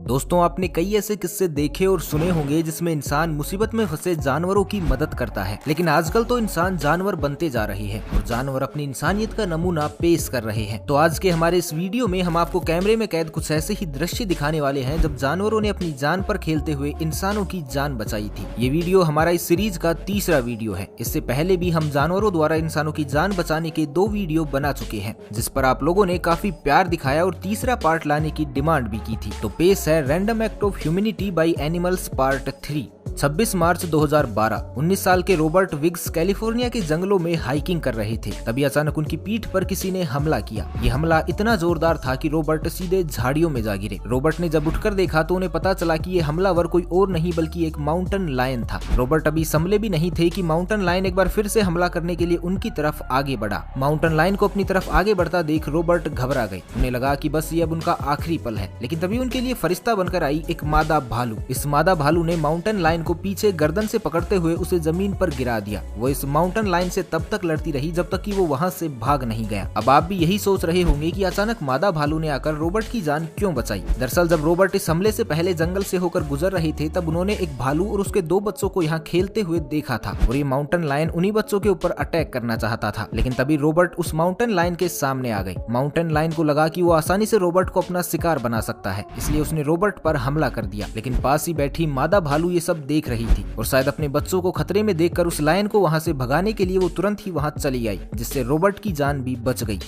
दोस्तों, आपने कई ऐसे किस्से देखे और सुने होंगे जिसमें इंसान मुसीबत में फंसे जानवरों की मदद करता है। लेकिन आजकल तो इंसान जानवर बनते जा रहे हैं और जानवर अपनी इंसानियत का नमूना पेश कर रहे हैं। तो आज के हमारे इस वीडियो में हम आपको कैमरे में कैद कुछ ऐसे ही दृश्य दिखाने वाले हैं जब जानवरों ने अपनी जान पर खेलते हुए इंसानों की जान बचाई थी। ये वीडियो हमारा इस सीरीज का तीसरा वीडियो है। इससे पहले भी हम जानवरों द्वारा इंसानों की जान बचाने के 2 वीडियो बना चुके हैं, जिस पर आप लोगों ने काफी प्यार दिखाया और तीसरा पार्ट लाने की डिमांड भी की थी। तो पेश है random act of humanity by animals part 3। 26 मार्च 2012 19 साल के रॉबर्ट विग्स कैलिफोर्निया के जंगलों में हाइकिंग कर रहे थे। तभी अचानक उनकी पीठ पर किसी ने हमला किया। ये हमला इतना जोरदार था कि रॉबर्ट सीधे झाड़ियों में जा गिरे। रॉबर्ट ने जब उठकर देखा तो उन्हें पता चला कि ये हमलावर कोई और नहीं बल्कि एक माउंटेन लायन था। रॉबर्ट अभी संभले भी नहीं थे कि माउंटेन लायन एक बार फिर से हमला करने के लिए उनकी तरफ आगे बढ़ा। माउंटेन लायन को अपनी तरफ आगे बढ़ता देख रॉबर्ट घबरा गए। उन्हें लगा कि बस ये अब उनका आखिरी पल है। लेकिन तभी उनके लिए फरिश्ता बनकर आई एक मादा भालू। इस मादा भालू ने माउंटेन लायन को पीछे गर्दन से पकड़ते हुए उसे जमीन पर गिरा दिया। वो इस माउंटेन लायन से तब तक लड़ती रही जब तक कि वो वहां से भाग नहीं गया। अब आप भी यही सोच रहे होंगे कि अचानक मादा भालू ने आकर रॉबर्ट की जान क्यों बचाई। दरअसल जब रॉबर्ट इस हमले से पहले जंगल से होकर गुजर रहे थे तब उन्होंने एक भालू और उसके 2 बच्चों को यहाँ खेलते हुए देखा था और ये माउंटेन लायन उन्हीं बच्चों के ऊपर अटैक करना चाहता था। लेकिन तभी रॉबर्ट उस माउंटेन लायन के सामने आ गई। माउंटेन लायन को लगा कि वो आसानी से रॉबर्ट को अपना शिकार बना सकता है, इसलिए उसने रॉबर्ट पर हमला कर दिया। लेकिन पास ही बैठी मादा भालू ये सब देख रही थी और शायद अपने बच्चों को खतरे में देखकर उस लायन को वहां से भगाने के लिए वो तुरंत ही वहां चली आई, जिससे रॉबर्ट की जान भी बच गई।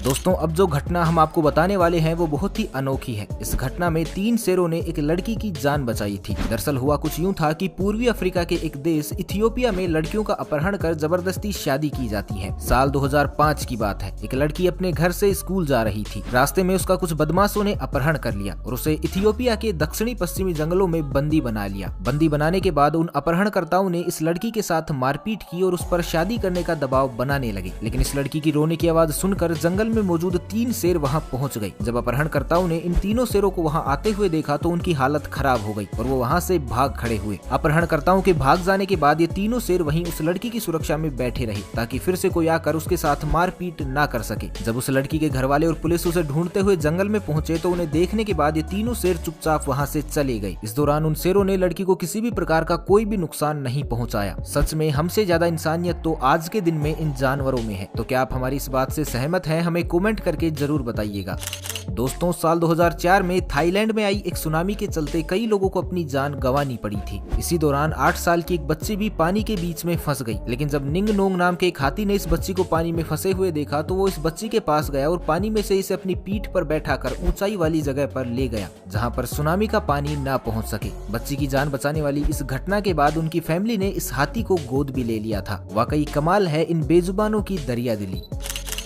दोस्तों, अब जो घटना हम आपको बताने वाले हैं वो बहुत ही अनोखी है। इस घटना में 3 शेरों ने एक लड़की की जान बचाई थी। दरअसल हुआ कुछ यूं था कि पूर्वी अफ्रीका के एक देश इथियोपिया में लड़कियों का अपहरण कर जबरदस्ती शादी की जाती है। साल 2005 की बात है। एक लड़की अपने घर से स्कूल जा रही थी। रास्ते में उसका कुछ बदमाशों ने अपहरण कर लिया और उसे इथियोपिया के दक्षिणी पश्चिमी जंगलों में बंदी बना लिया। बंदी बनाने के बाद उन अपहरणकर्ताओं ने इस लड़की के साथ मारपीट की और उस पर शादी करने का दबाव बनाने लगे। लेकिन इस लड़की की रोने की आवाज सुनकर जंगल में मौजूद 3 शेर वहां पहुंच गए। जब अपहरणकर्ताओं ने इन तीनों शेरों को वहां आते हुए देखा तो उनकी हालत खराब हो गई और वो वहां से भाग खड़े हुए। अपहरणकर्ताओं के भाग जाने के बाद ये तीनों शेर वहीं उस लड़की की सुरक्षा में बैठे रहे ताकि फिर से कोई आकर उसके साथ मारपीट ना कर सके। जब उस लड़की के घर वाले और पुलिस उसे ढूंढते हुए जंगल में पहुंचे तो उन्हें देखने के बाद ये तीनों शेर चुपचाप वहां से चले गए। इस दौरान उन शेरों ने लड़की को किसी भी प्रकार का कोई भी नुकसान नहीं पहुंचाया। सच में हमसे ज्यादा इंसानियत तो आज के दिन में इन जानवरों में है। तो क्या आप हमारी इस बात से सहमत हैं? हमें कमेंट करके जरूर बताइएगा। दोस्तों, साल 2004 में थाईलैंड में आई एक सुनामी के चलते कई लोगों को अपनी जान गंवानी पड़ी थी। इसी दौरान 8 साल की एक बच्ची भी पानी के बीच में फंस गई। लेकिन जब निंग नोंग नाम के एक हाथी ने इस बच्ची को पानी में फंसे हुए देखा तो वो इस बच्ची के पास गया और पानी में से इसे अपनी पीठ पर बैठाकर ऊंचाई वाली जगह पर ले गया जहां पर सुनामी का पानी ना पहुंच सके। बच्ची की जान बचाने वाली इस घटना के बाद उनकी फैमिली ने इस हाथी को गोद भी ले लिया था। वाकई कमाल है इन बेजुबानों की दरियादिली।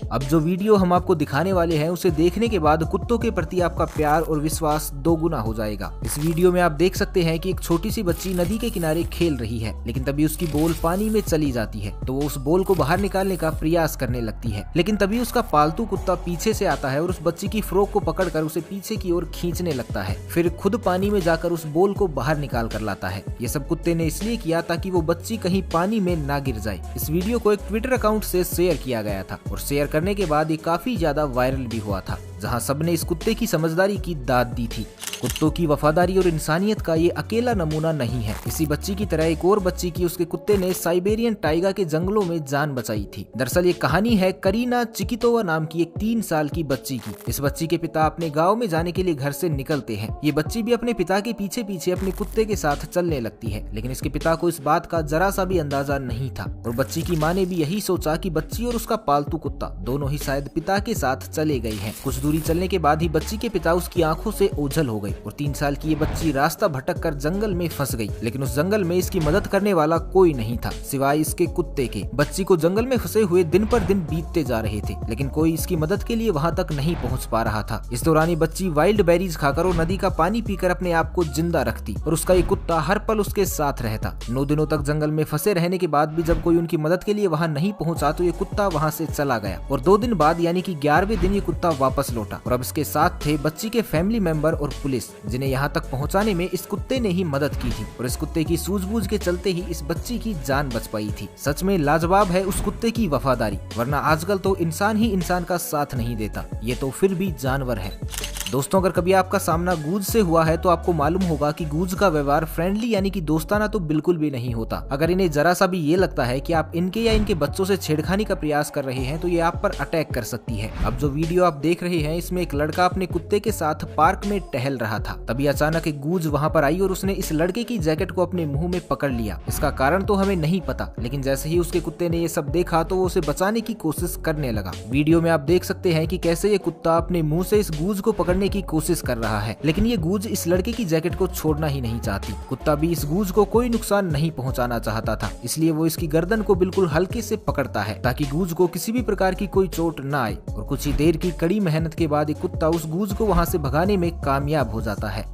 अब जो वीडियो हम आपको दिखाने वाले हैं उसे देखने के बाद कुत्तों के प्रति आपका प्यार और विश्वास 2 गुना हो जाएगा। इस वीडियो में आप देख सकते हैं कि एक छोटी सी बच्ची नदी के किनारे खेल रही है, लेकिन तभी उसकी बॉल पानी में चली जाती है तो वो उस बॉल को बाहर निकालने का प्रयास करने लगती है। लेकिन तभी उसका पालतू कुत्ता पीछे से आता है और उस बच्ची की फ्रॉक को पकड़कर उसे पीछे की ओर खींचने लगता है। फिर खुद पानी में जाकर उस बॉल को बाहर निकाल कर लाता है। ये सब कुत्ते ने इसलिए किया ताकि वो बच्ची कहीं पानी में ना गिर जाए। इस वीडियो को एक ट्विटर अकाउंट से शेयर किया गया था और शेयर करने के बाद ये काफी ज्यादा वायरल भी हुआ था, जहां सबने इस कुत्ते की समझदारी की दाद दी थी। कुत्तों की वफादारी और इंसानियत का ये अकेला नमूना नहीं है। इसी बच्ची की तरह एक और बच्ची की उसके कुत्ते ने साइबेरियन टाइगा के जंगलों में जान बचाई थी। दरअसल ये कहानी है करीना चिकितोवा नाम की एक 3 साल की बच्ची की। इस बच्ची के पिता अपने गाँव में जाने के लिए घर से निकलते हैं। ये बच्ची भी अपने पिता के पीछे पीछे अपने कुत्ते के साथ चलने लगती है, लेकिन इसके पिता को इस बात का जरा सा भी अंदाजा नहीं था और बच्ची की माँ ने भी यही सोचा कि बच्ची और उसका पालतू कुत्ता दोनों ही शायद पिता के साथ चले गए हैं। कुछ दूरी चलने के बाद ही बच्ची के पिता उसकी आंखों से ओझल हो गए और 3 साल की ये बच्ची रास्ता भटक कर जंगल में फंस गई। लेकिन उस जंगल में इसकी मदद करने वाला कोई नहीं था सिवाय इसके कुत्ते के। बच्ची को जंगल में फंसे हुए दिन पर दिन बीतते जा रहे थे, लेकिन कोई इसकी मदद के लिए वहां तक नहीं पहुंच पा रहा था। इस दौरान ये बच्ची वाइल्ड बेरीज खाकर और नदी का पानी पीकर अपने आप को जिंदा रखती और उसका ये कुत्ता हर पल उसके साथ रहता। 9 दिनों तक जंगल में फंसे रहने के बाद भी जब कोई उनकी मदद के लिए वहां नहीं पहुंचा तो ये कुत्ता वहां से चला गया और 2 दिन बाद यानी कि 11वें दिन ये कुत्ता वापस लौटा और अब इसके साथ थे बच्ची के फैमिली मेंबर और पुलिस, जिन्हें यहाँ तक पहुँचाने में इस कुत्ते ने ही मदद की थी और इस कुत्ते की सूझबूझ के चलते ही इस बच्ची की जान बच पाई थी। सच में लाजवाब है उस कुत्ते की वफादारी, वरना आजकल तो इंसान ही इंसान का साथ नहीं देता, ये तो फिर भी जानवर है। दोस्तों, अगर कभी आपका सामना गूज से हुआ है तो आपको मालूम होगा कि गूज का व्यवहार फ्रेंडली यानी कि दोस्ताना तो बिल्कुल भी नहीं होता। अगर इन्हें जरा सा भी ये लगता है कि आप इनके या इनके बच्चों से छेड़खानी का प्रयास कर रहे हैं तो ये आप पर अटैक कर सकती है। अब जो वीडियो आप देख रहे हैं, इसमें एक लड़का अपने कुत्ते के साथ पार्क में टहल रहा था। तभी अचानक एक गूज वहाँ पर आई और उसने इस लड़के की जैकेट को अपने मुंह में पकड़ लिया। इसका कारण तो हमें नहीं पता, लेकिन जैसे ही उसके कुत्ते ने ये सब देखा तो वो उसे बचाने की कोशिश करने लगा। वीडियो में आप देख सकते हैं कि कैसे ये कुत्ता अपने मुंह से इस गूज को पकड़ने की कोशिश कर रहा है, लेकिन ये गूज इस लड़के की जैकेट को छोड़ना ही नहीं चाहती। कुत्ता भी इस गूज को कोई नुकसान नहीं पहुंचाना चाहता था, इसलिए वो इसकी गर्दन को बिल्कुल हल्के से पकड़ता है ताकि गूज को किसी भी प्रकार की कोई चोट न आए। और कुछ ही देर की कड़ी मेहनत के बाद ये कुत्ता उस गूज को वहां से भगाने में कामयाब हो जाता है।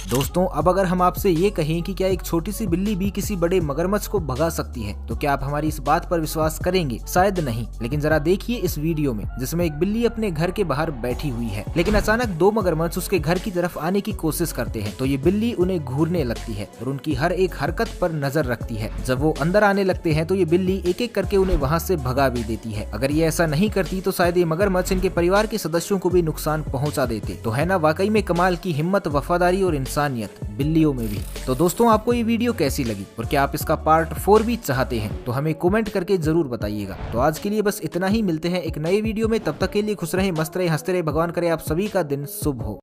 दोस्तों, अब अगर हम आपसे ये कहें कि क्या एक छोटी सी बिल्ली भी किसी बड़े मगरमच्छ को भगा सकती है, तो क्या आप हमारी इस बात पर विश्वास करेंगे? शायद नहीं। लेकिन जरा देखिए इस वीडियो में, जिसमें एक बिल्ली अपने घर के बाहर बैठी हुई है, लेकिन अचानक दो मगरमच्छ उसके घर की तरफ आने की कोशिश करते हैं तो ये बिल्ली उन्हें घूरने लगती है और उनकी हर एक हरकत पर नजर रखती है। जब वो अंदर आने लगते हैं तो ये बिल्ली एक एक करके उन्हें वहाँ से भगा भी देती है। अगर ये ऐसा नहीं करती तो शायद ये मगरमच्छ इनके परिवार के सदस्यों को भी नुकसान पहुँचा देते। तो है ना वाकई में कमाल की हिम्मत, वफादारी और इंसानियत बिल्लियों में भी। तो दोस्तों, आपको ये वीडियो कैसी लगी और क्या आप इसका पार्ट 4 भी चाहते हैं? तो हमें कमेंट करके जरूर बताइएगा। तो आज के लिए बस इतना ही, मिलते हैं एक नए वीडियो में। तब तक के लिए खुश रहे, मस्त रहे, हंसते रहे। भगवान करे आप सभी का दिन शुभ हो।